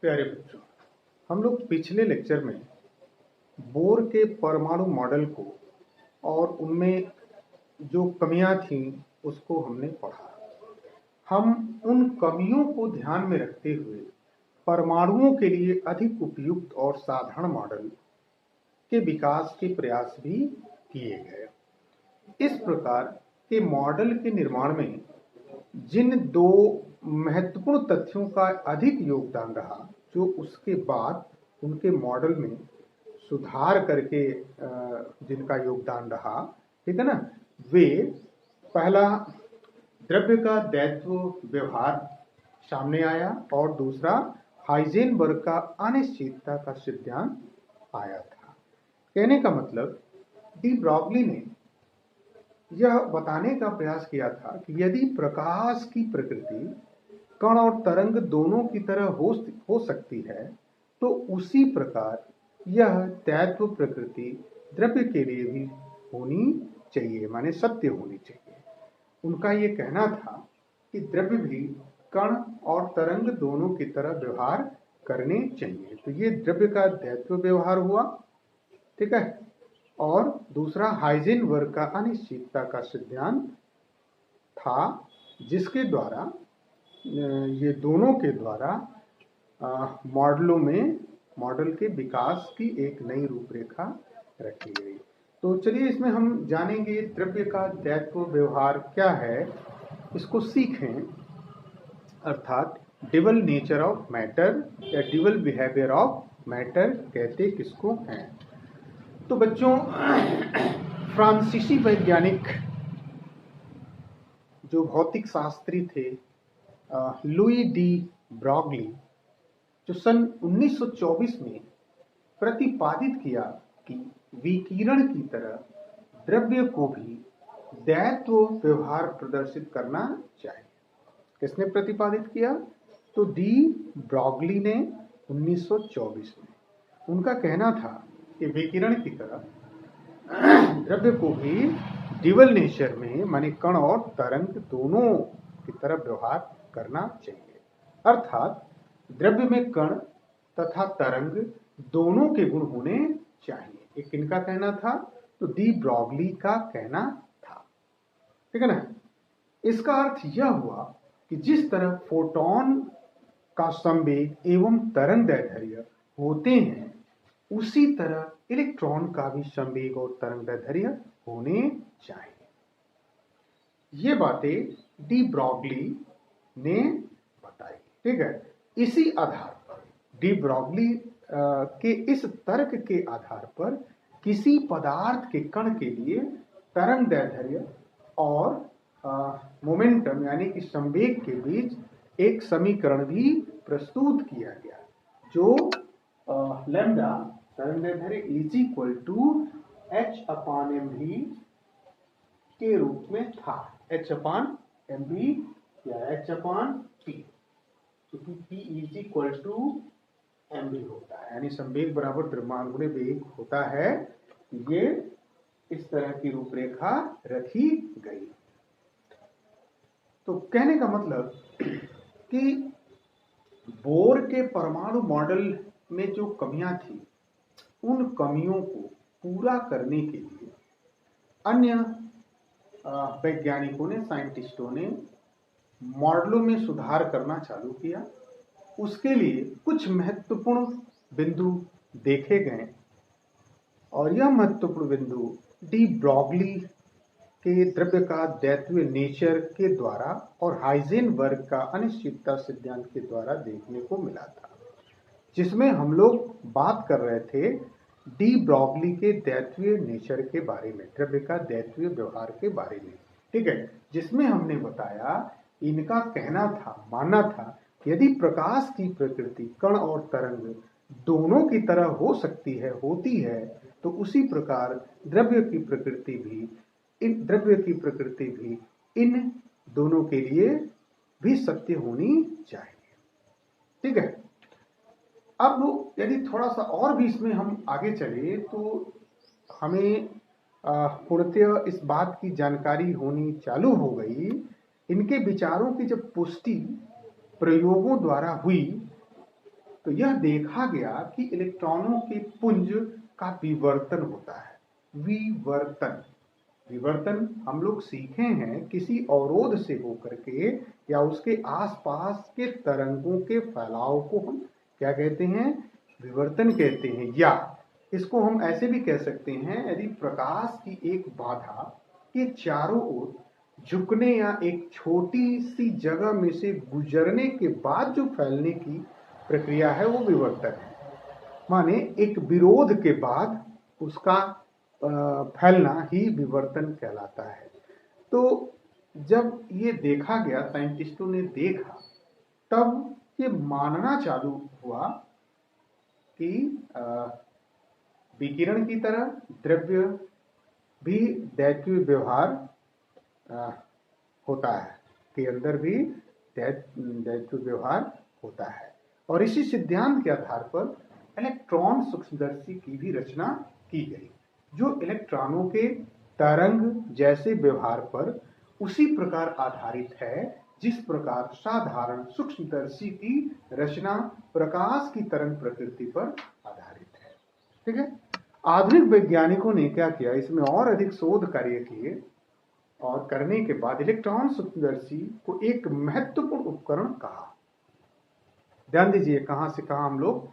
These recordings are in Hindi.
प्यारे बच्चों, हम लोग पिछले लेक्चर में बोर के परमाणु मॉडल को और उनमें जो कमियां थीं उसको हमने पढ़ा। हम उन कमियों को ध्यान में रखते हुए परमाणुओं के लिए अधिक उपयुक्त और साधारण मॉडल के विकास के प्रयास भी किए गए। इस प्रकार के मॉडल के निर्माण में जिन दो महत्वपूर्ण तथ्यों का अधिक योगदान रहा, जो उसके बाद उनके मॉडल में सुधार करके जिनका योगदान रहा, ठीक है ना, वे पहला द्रव्य का दायित्व व्यवहार सामने आया और दूसरा हाइजेनबर्ग का अनिश्चितता का सिद्धांत आया था। कहने का मतलब डी ब्रॉगली ने यह बताने का प्रयास किया था कि यदि प्रकाश की प्रकृति कण और तरंग दोनों की तरह हो सकती है, तो उसी प्रकार यह दायित्व प्रकृति द्रव्य के लिए भी होनी चाहिए, माने सत्य होनी चाहिए। उनका ये कहना था कि द्रव्य भी कण और तरंग दोनों की तरह व्यवहार करने चाहिए। तो ये द्रव्य का दायित्व व्यवहार हुआ, ठीक है, और दूसरा हाइजेनबर्ग का अनिश्चितता का सिद्धांत था, जिसके द्वारा ये दोनों के द्वारा मॉडल के विकास की एक नई रूपरेखा रखी गई। तो चलिए इसमें हम जानेंगे द्रव्य का दायित्व व्यवहार क्या है, इसको सीखें। अर्थात ड्यूअल नेचर ऑफ मैटर या ड्यूअल बिहेवियर ऑफ मैटर कहते किसको हैं। तो बच्चों, फ्रांसीसी वैज्ञानिक जो भौतिक शास्त्री थे लुई डी ब्रॉगली, जो सन 1924 में प्रतिपादित किया कि विकिरण की तरह द्रव्य को भी दायित्व व्यवहार प्रदर्शित करना चाहिए। किसने प्रतिपादित किया? तो डी ब्रॉगली ने 1924 में। उनका कहना था कि विकिरण की तरह द्रव्य को भी ड्यूअल नेचर में, माने कण और तरंग दोनों की तरह व्यवहार करना चाहिए। अर्थात द्रव्य में कण तथा तरंग दोनों के गुण होने चाहिए। एक किनका कहना था? तो डी ब्रॉगली का कहना था, ठीक है ना। इसका अर्थ यह हुआ कि जिस तरह फोटॉन का संवेग एवं तरंग दैर्ध्य होते हैं, उसी तरह इलेक्ट्रॉन का भी संवेग और तरंग दैर्ध्य होने चाहिए। ये बातें डी ब्रॉगली ने बताई, ठीक है। इसी आधार पर डी ब्रॉगली के इस तर्क के आधार पर किसी पदार्थ के कण के लिए तरंग दैर्ध्य और मोमेंटम यानी कि संवेग के बीच एक समीकरण भी प्रस्तुत किया गया, जो लैम्डा तरंग दैर्ध्य इज इक्वल टू h/mv के रूप में था। h/mv या h/p, क्योंकि p is equal to mv होता है, यानी संवेग बराबर द्रव्यमान गुणे वेग होता है। ये इस तरह की रूपरेखा रखी गई। तो कहने का मतलब कि बोर के परमाणु मॉडल में जो कमियां थी, उन कमियों को पूरा करने के लिए अन्य वैज्ञानिकों ने, साइंटिस्टों ने मॉडलों में सुधार करना चालू किया। उसके लिए कुछ महत्वपूर्ण बिंदु देखे गए और यह महत्वपूर्ण बिंदु डी ब्रॉगली के द्रव्य का दायित्व नेचर के द्वारा और हाइजेनबर्ग का अनिश्चितता सिद्धांत के द्वारा देखने को मिला था, जिसमें हम लोग बात कर रहे थे डी ब्रॉगली के दायित्व नेचर के बारे में, द्रव्य का दायित्व व्यवहार के बारे में, ठीक है। जिसमें हमने बताया, इनका कहना था, मानना था, यदि प्रकाश की प्रकृति कण और तरंग दोनों की तरह हो सकती है, होती है, तो उसी प्रकार द्रव्य की प्रकृति भी इन दोनों के लिए भी सत्य होनी चाहिए, ठीक है। अब यदि थोड़ा सा और भी इसमें हम आगे चले, तो हमें पूर्णतः इस बात की जानकारी होनी चालू हो गई, इनके विचारों की जब पुष्टि प्रयोगों द्वारा हुई, तो यह देखा गया कि इलेक्ट्रॉनों के पुंज का विवर्तन होता है। विवर्तन विवर्तन हम लोग सीखे हैं किसी अवरोध से होकर के या उसके आसपास के तरंगों के फैलाव को हम क्या कहते हैं? विवर्तन कहते हैं। या इसको हम ऐसे भी कह सकते हैं, यदि प्रकाश की एक बाधा के चारों ओर झुकने या एक छोटी सी जगह में से गुजरने के बाद जो फैलने की प्रक्रिया है वो विवर्तन है। माने एक विरोध के बाद उसका फैलना ही विवर्तन कहलाता है। तो जब ये देखा गया, साइंटिस्टों ने देखा, तब ये मानना चालू हुआ कि विकिरण की तरह द्रव्य भी दैत्य व्यवहार होता है, के अंदर भी दैत्य व्यवहार होता है। और इसी सिद्धांत के आधार पर इलेक्ट्रॉन सूक्ष्मदर्शी की भी रचना की गई, जो इलेक्ट्रॉनों के तरंग जैसे व्यवहार पर उसी प्रकार आधारित है जिस प्रकार साधारण सूक्ष्मदर्शी की रचना प्रकाश की तरंग प्रकृति पर आधारित है। ठीक है। आधुनिक वैज्ञानिकों ने क्या किया, इसमें और अधिक शोध कार्य किए और करने के बाद इलेक्ट्रॉन सूक्ष्मदर्शी को एक महत्वपूर्ण उपकरण कहा। ध्यान दीजिए कहां से कहां हम लोग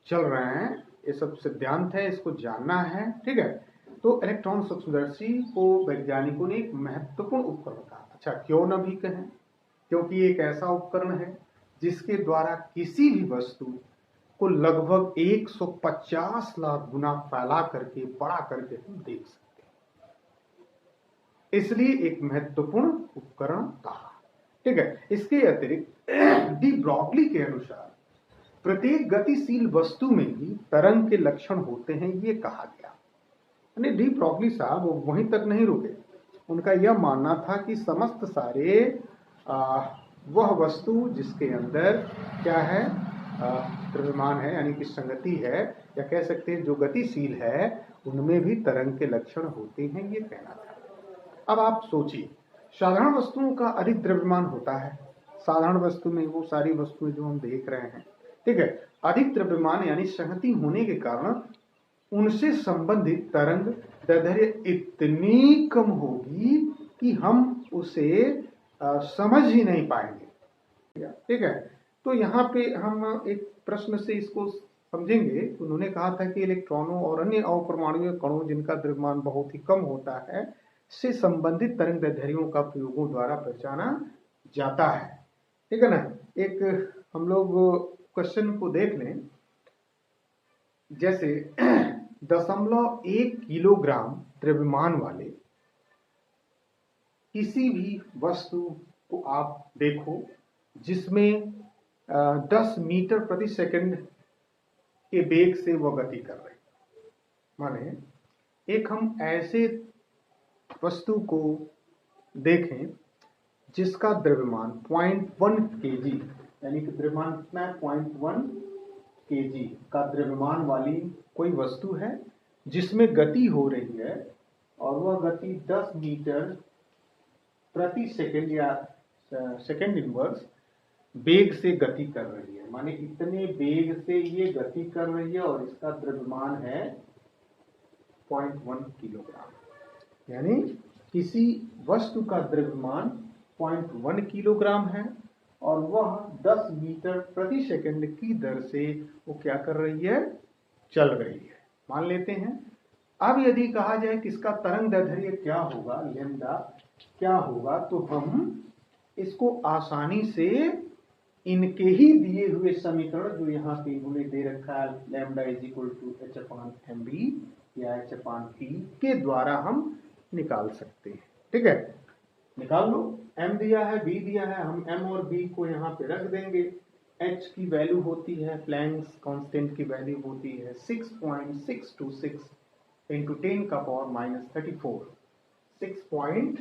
चल रहे हैं, ये सब सिद्धांत है, इसको जानना है। ठीक है। तो इलेक्ट्रॉन सूक्ष्मदर्शी को वैज्ञानिकों ने एक महत्वपूर्ण उपकरण कहा। अच्छा, क्यों न भी कहें, क्योंकि एक ऐसा उपकरण है जिसके द्वारा किसी भी वस्तु को लगभग 150 लाख गुना फैला करके बड़ा करके हम देख सकते हैं, इसलिए एक महत्वपूर्ण उपकरण कहा। ठीक है। इसके अतिरिक्त डी ब्रॉगली के अनुसार प्रत्येक गतिशील वस्तु में भी तरंग के लक्षण होते हैं, ये कहा गया। यानी डी ब्रॉगली साहब वहीं तक नहीं रुके, उनका यह मानना था कि समस्त सारे वह वस्तु जिसके अंदर क्या है, द्रव्यमान है, यानी कि संगति है, या कह सकते हैं जो गतिशील है, उनमें भी तरंग के लक्षण होते हैं, ये कहना था। अब आप सोचिए, साधारण वस्तुओं का अधिक द्रव्यमान होता है। साधारण वस्तु में वो सारी वस्तुएं जो हम देख रहे हैं, ठीक है, अधिक द्रव्यमान यानी संगति होने के कारण उनसे संबंधित तरंग दैर्ध्य इतनी कम होगी कि हम उसे समझ ही नहीं पाएंगे। ठीक है। तो यहाँ पे हम एक प्रश्न से इसको समझेंगे। उन्होंने कहा था कि इलेक्ट्रॉनों और अन्य अपरमाणुीय कणों जिनका द्रव्यमान बहुत ही कम होता है से संबंधित तरंग दैर्ध्यों का प्रयोगों द्वारा पहचाना जाता है। ठीक है ना। एक हम लोग क्वेश्चन को देख लें, जैसे 0.1 किलोग्राम द्रव्यमान वाले किसी भी वस्तु को आप देखो जिसमें 10 मीटर प्रति सेकंड के वेग से वह गति कर रही। माने एक हम ऐसे वस्तु को देखें जिसका द्रव्यमान 0.1 kg, यानी कि द्रव्यमान कितना है, 0.1 kg का द्रव्यमान वाली कोई वस्तु है जिसमें गति हो रही है, और वह गति 10 मीटर प्रति सेकंड या सेकंड इनवर्स वेग से गति कर रही है। माने इतने वेग से ये गति कर रही है और इसका द्रव्यमान है 0.1 किलोग्राम। यानी किसी वस्तु का द्रव्यमान 0.1 किलोग्राम है और वह 10 मीटर प्रति सेकंड की दर से वो क्या कर रही है, चल रही है। मान लेते हैं। अब यदि कहा जाए कि इसका तरंग दैर्ध्य क्या होगा, लैम्डा क्या होगा, तो हम इसको आसानी से इनके ही दिए हुए समीकरण जो यहाँ पे इन्होंने दे रखा है, lambda is equal to h/mv या h/p के द्वारा हम निकाल सकते हैं। ठीक है, निकाल लो। m दिया है, b दिया है, हम m और b को यहाँ पे रख देंगे। h की वैल्यू होती है, प्लैंक्स कांस्टेंट की वैल्यू होती है 6.626 इंटू 10 का पावर -34। 6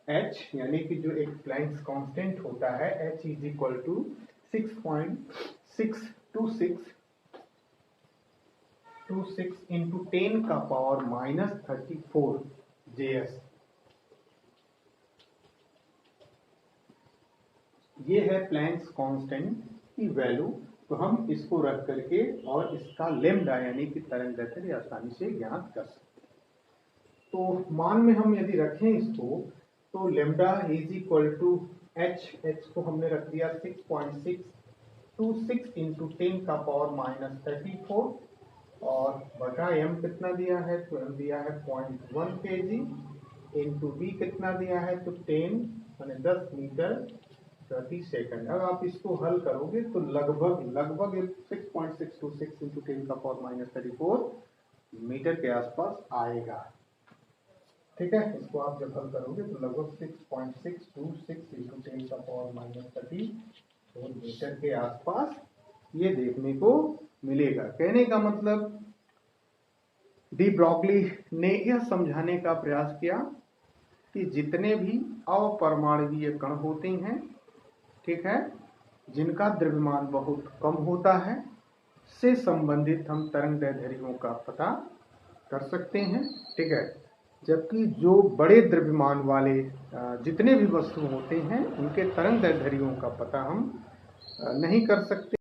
h यानी कि जो एक प्लैंक्स कांस्टेंट होता है, h is equal to 6.626 into 10 का पावर -34 JS। ये है प्लैंक्स कांस्टेंट की वैल्यू तो हम इसको रख करके और इसका लेम्डा यानी कि तरंग दैर्ध्य आसानी से ज्ञात कर सकते हैं। तो मान में हम यदि रखें इसको, तो lambda is equal to H को हमने रख दिया 6.626 इंटू 10 का पावर माइनस 34 और बटा एम कितना दिया है, तो एम दिया है 0.1 kg इंटू वी कितना दिया है, तो 10 मीटर प्रति सेकंड। अब आप इसको हल करोगे तो लगभग 6.626 इंटू 10 का पावर माइनस 34 मीटर के आसपास आएगा। ठीक है, इसको आप जब हल करोगे तो लगभग 6.626 इंटू 10 का पावर माइनस 34 मीटर के आसपास ये देखने को मिलेगा। कहने का मतलब डी ब्रॉगली ने यह समझाने का प्रयास किया कि जितने भी अपरमाणुवीय कण होते हैं, ठीक है, जिनका द्रव्यमान बहुत कम होता है, से संबंधित हम तरंग दैर्ध्यों का पता कर सकते हैं। ठीक है, जबकि जो बड़े द्रव्यमान वाले जितने भी वस्तु होते हैं उनके तरंग दैर्ध्यों का पता हम नहीं कर सकते।